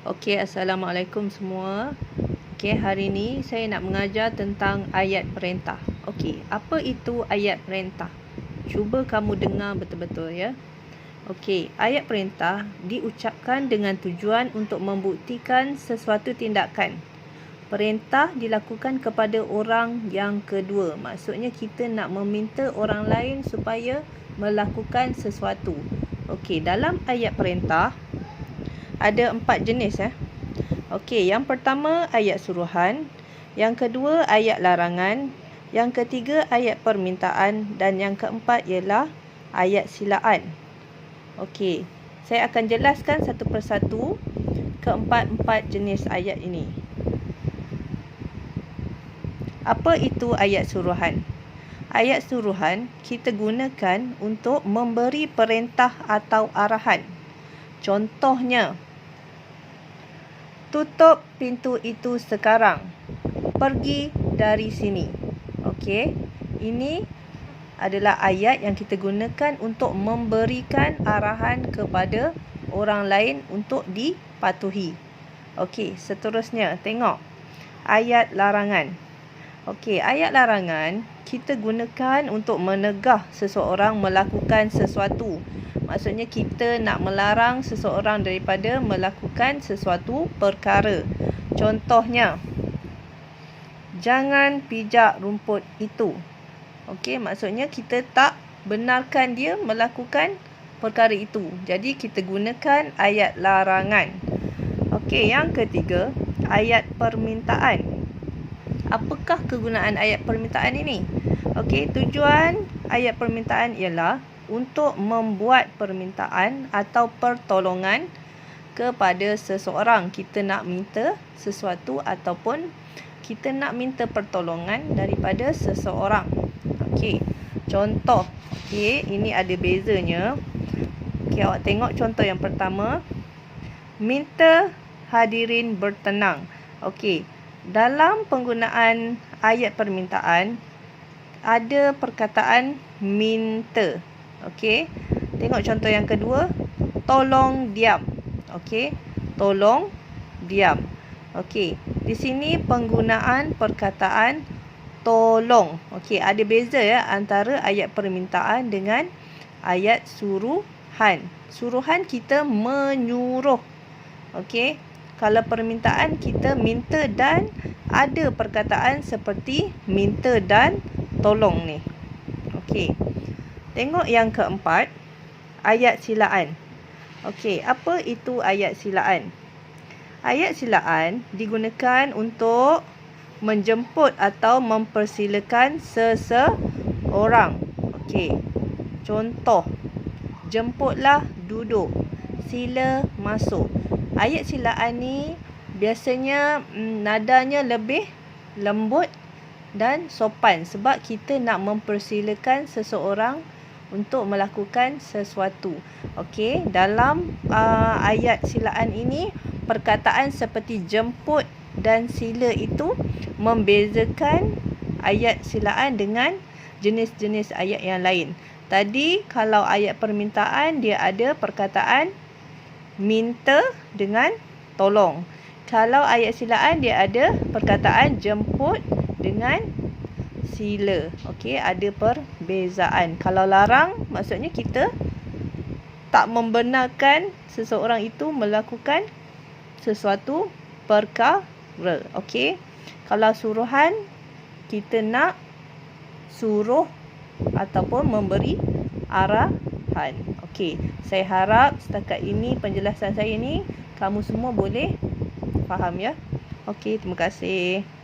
Okey, Assalamualaikum semua. Okey, hari ni saya nak mengajar tentang ayat perintah. Okey, apa itu ayat perintah? Cuba kamu dengar betul-betul ya. Okey, ayat perintah diucapkan dengan tujuan untuk membuktikan sesuatu tindakan. Perintah dilakukan kepada orang yang kedua. Maksudnya kita nak meminta orang lain supaya melakukan sesuatu. Okey, dalam ayat perintah ada 4 jenis ya. Okey, yang pertama ayat suruhan, yang kedua ayat larangan, yang ketiga ayat permintaan dan yang keempat ialah ayat silaan. Okey, saya akan jelaskan satu persatu keempat-empat jenis ayat ini. Apa itu ayat suruhan? Ayat suruhan kita gunakan untuk memberi perintah atau arahan. Contohnya, tutup pintu itu sekarang. Pergi dari sini. Okey, ini adalah ayat yang kita gunakan untuk memberikan arahan kepada orang lain untuk dipatuhi. Okey, seterusnya tengok ayat larangan. Okey, ayat larangan kita gunakan untuk menegah seseorang melakukan sesuatu. Maksudnya kita nak melarang seseorang daripada melakukan sesuatu perkara. Contohnya, jangan pijak rumput itu. Okey, maksudnya kita tak benarkan dia melakukan perkara itu. Jadi kita gunakan ayat larangan. Okey, yang ketiga, ayat permintaan. Apakah kegunaan ayat permintaan ini? Okey, tujuan ayat permintaan ialah untuk membuat permintaan atau pertolongan kepada seseorang. Kita nak minta sesuatu ataupun kita nak minta pertolongan daripada seseorang. Okey, contoh. Okey, ini ada bezanya. Okey, awak tengok contoh yang pertama. Minta hadirin bertenang. Okey, dalam penggunaan ayat permintaan ada perkataan minta. Okey, tengok contoh yang kedua. Tolong diam. Okey, tolong diam. Okey, di sini penggunaan perkataan tolong. Okey, ada beza ya antara ayat permintaan dengan ayat suruhan. Suruhan kita menyuruh. Okey, kalau permintaan kita minta dan ada perkataan seperti minta dan tolong ni. Okey. Tengok yang keempat, ayat silaan. Okey, apa itu ayat silaan? Ayat silaan digunakan untuk menjemput atau mempersilakan seseorang. Okey, contoh, jemputlah duduk, sila masuk. Ayat silaan ni biasanya nadanya lebih lembut dan sopan sebab kita nak mempersilakan seseorang untuk melakukan sesuatu. Okey, dalam ayat silaan ini perkataan seperti jemput dan sila itu membezakan ayat silaan dengan jenis-jenis ayat yang lain. Tadi kalau ayat permintaan dia ada perkataan minta dengan tolong. Kalau ayat silaan dia ada perkataan jemput dengan sila. Okey, ada perbezaan. Kalau larang, maksudnya kita tak membenarkan seseorang itu melakukan sesuatu perkara. Okey. Kalau suruhan, kita nak suruh ataupun memberi arahan. Okey, saya harap setakat ini penjelasan saya ni kamu semua boleh faham ya. Okey, terima kasih.